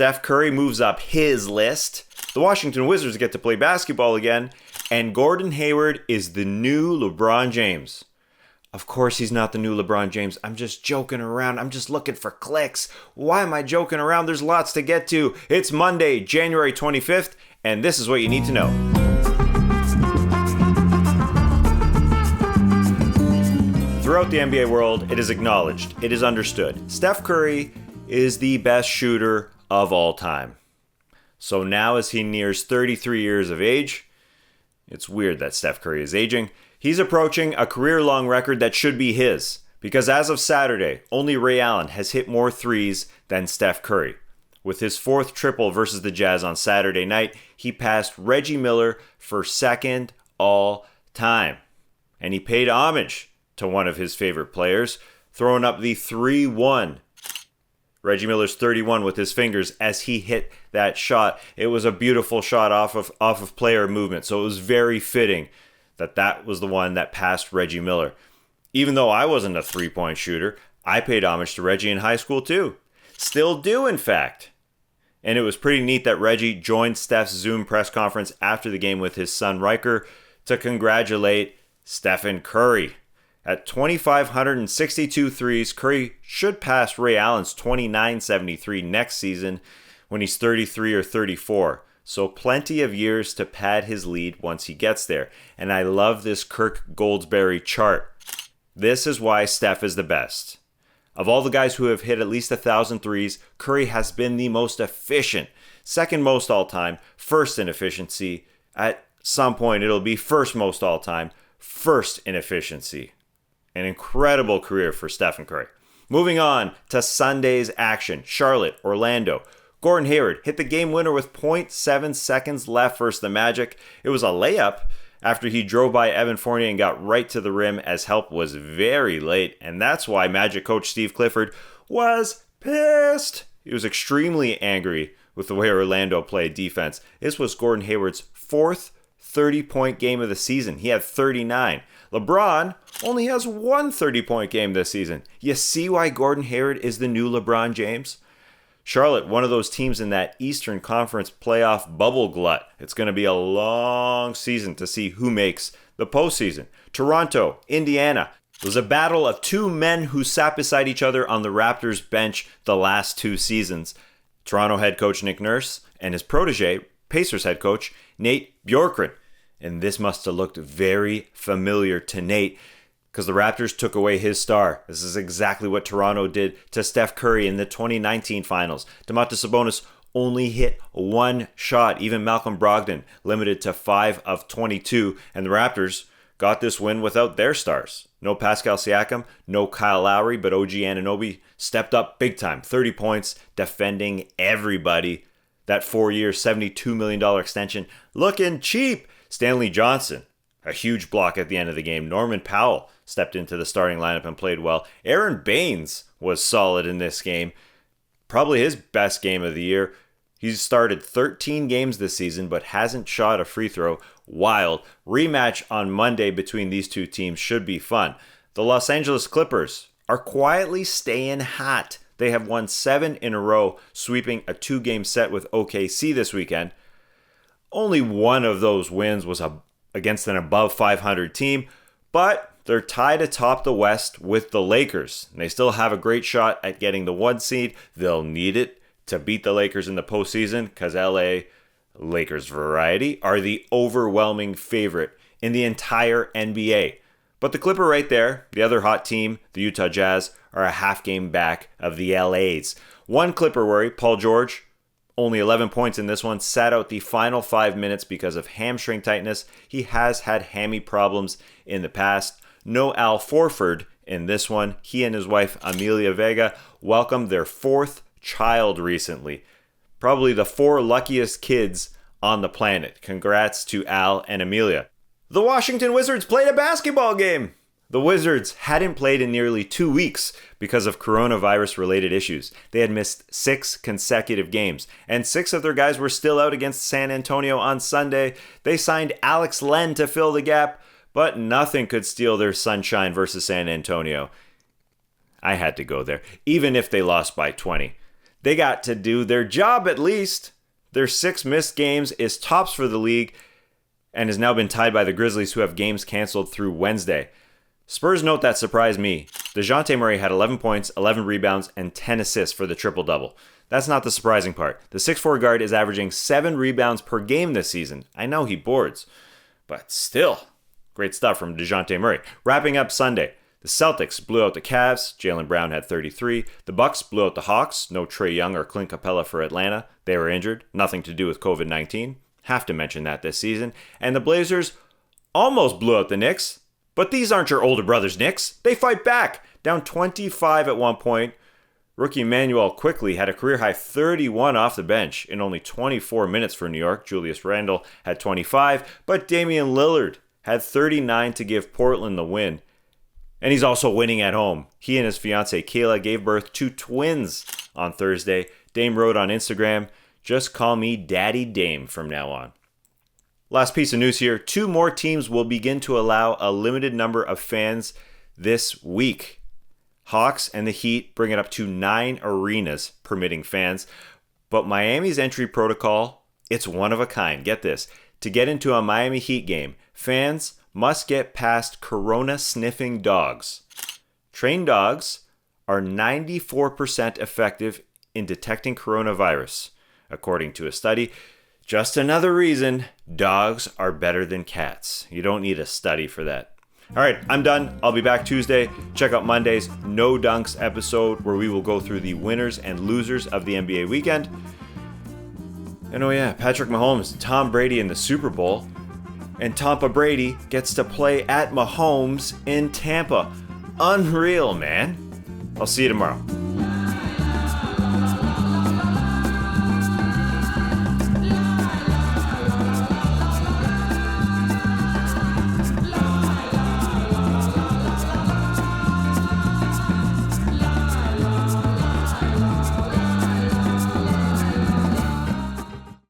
Steph Curry moves up his list. The Washington Wizards get to play basketball again. And Gordon Hayward is the new LeBron James. Of course he's not the new LeBron James. I'm just joking around. I'm just looking for clicks. Why am I joking around? There's lots to get to. It's Monday, January 25th, and this is what you need to know. Throughout the NBA world, it is acknowledged, it is understood. Steph Curry is the best shooter of all time. So now as he nears 33 years of age, it's weird that Steph Curry is aging, he's approaching a career-long record that should be his. Because as of Saturday, only Ray Allen has hit more threes than Steph Curry. With his fourth triple versus the Jazz on Saturday night, he passed Reggie Miller for second all time. And he paid homage to one of his favorite players, throwing up the 3-1. Reggie Miller's 31 with his fingers as he hit that shot. It was a beautiful shot off of player movement, so it was very fitting that was the one that passed Reggie Miller. Even though I wasn't a three-point shooter, I paid homage to Reggie in high school too. Still do, in fact. And it was pretty neat that Reggie joined Steph's Zoom press conference after the game with his son Riker to congratulate Stephen Curry. At 2,562 threes, Curry should pass Ray Allen's 2,973 next season when he's 33 or 34. So plenty of years to pad his lead once he gets there. And I love this Kirk Goldsberry chart. This is why Steph is the best. Of all the guys who have hit at least 1,000 threes, Curry has been the most efficient. Second most all time, first in efficiency. At some point it'll be first most all time, first in efficiency. An incredible career for Stephen Curry. Moving on to Sunday's action. Charlotte, Orlando. Gordon Hayward hit the game winner with 0.7 seconds left versus the Magic. It was a layup after he drove by Evan Fournier and got right to the rim as help was very late. And that's why Magic coach Steve Clifford was pissed. He was extremely angry with the way Orlando played defense. This was Gordon Hayward's fourth 30-point game of the season. He had 39. LeBron only has one 30-point game this season. You see why Gordon Hayward is the new LeBron James? Charlotte, one of those teams in that Eastern Conference playoff bubble glut. It's going to be a long season to see who makes the postseason. Toronto, Indiana. It was a battle of two men who sat beside each other on the Raptors bench the last two seasons. Toronto head coach Nick Nurse and his protege, Pacers head coach Nate Bjorkgren. And this must have looked very familiar to Nate because the Raptors took away his star. This is exactly what Toronto did to Steph Curry in the 2019 finals. Domantas Sabonis only hit one shot. Even Malcolm Brogdon limited to 5 of 22. And the Raptors got this win without their stars. No Pascal Siakam, no Kyle Lowry, but OG Anunoby stepped up big time. 30 points, defending everybody. That 4-year, $72 million extension looking cheap. Stanley Johnson, a huge block at the end of the game. Norman Powell stepped into the starting lineup and played well. Aaron Baines was solid in this game. Probably his best game of the year. He's started 13 games this season, but hasn't shot a free throw. Wild. Rematch on Monday between these two teams should be fun. The Los Angeles Clippers are quietly staying hot. They have won 7 in a row, sweeping a 2-game set with OKC this weekend. Only one of those wins was against an above 500 team, but they're tied atop the West with the Lakers. And they still have a great shot at getting the 1 seed. They'll need it to beat the Lakers in the postseason because LA, Lakers variety, are the overwhelming favorite in the entire NBA. But the Clipper right there, the other hot team, the Utah Jazz, are a half game back of the LAs. One Clipper worry, Paul George, only 11 points in this one, sat out the final 5 minutes because of hamstring tightness. He has had hammy problems in the past. No Al Horford in this one. He and his wife, Amelia Vega, welcomed their 4th child recently. Probably the 4 luckiest kids on the planet. Congrats to Al and Amelia. The Washington Wizards played a basketball game. The Wizards hadn't played in nearly 2 weeks because of coronavirus-related issues. They had missed 6 consecutive games, and 6 of their guys were still out against San Antonio on Sunday. They signed Alex Len to fill the gap, but nothing could steal their sunshine versus San Antonio. I had to go there, even if they lost by 20. They got to do their job at least. Their 6 missed games is tops for the league and has now been tied by the Grizzlies, who have games canceled through Wednesday. Spurs note that surprised me. DeJounte Murray had 11 points, 11 rebounds, and 10 assists for the triple-double. That's not the surprising part. The 6'4 guard is averaging 7 rebounds per game this season. I know he boards, but still, great stuff from DeJounte Murray. Wrapping up Sunday, the Celtics blew out the Cavs. Jaylen Brown had 33. The Bucks blew out the Hawks. No Trae Young or Clint Capella for Atlanta. They were injured. Nothing to do with COVID-19. Have to mention that this season. And the Blazers almost blew out the Knicks. But these aren't your older brothers, Knicks. They fight back. Down 25 at one point. Rookie Emmanuel quickly had a career-high 31 off the bench in only 24 minutes for New York. Julius Randle had 25. But Damian Lillard had 39 to give Portland the win. And he's also winning at home. He and his fiancée Kayla gave birth to twins on Thursday. Dame wrote on Instagram, "Just call me Daddy Dame from now on." Last piece of news here. 2 more teams will begin to allow a limited number of fans this week. Hawks and the Heat bring it up to 9 arenas permitting fans. But Miami's entry protocol, it's one of a kind. Get this. To get into a Miami Heat game, fans must get past corona-sniffing dogs. Trained dogs are 94% effective in detecting coronavirus, according to a study. Just another reason dogs are better than cats. You don't need a study for that. All right, I'm done. I'll be back Tuesday. Check out Monday's No Dunks episode, where we will go through the winners and losers of the NBA weekend. And oh yeah, Patrick Mahomes, Tom Brady in the Super Bowl. And Tampa Brady gets to play at Mahomes in Tampa. Unreal, man. I'll see you tomorrow.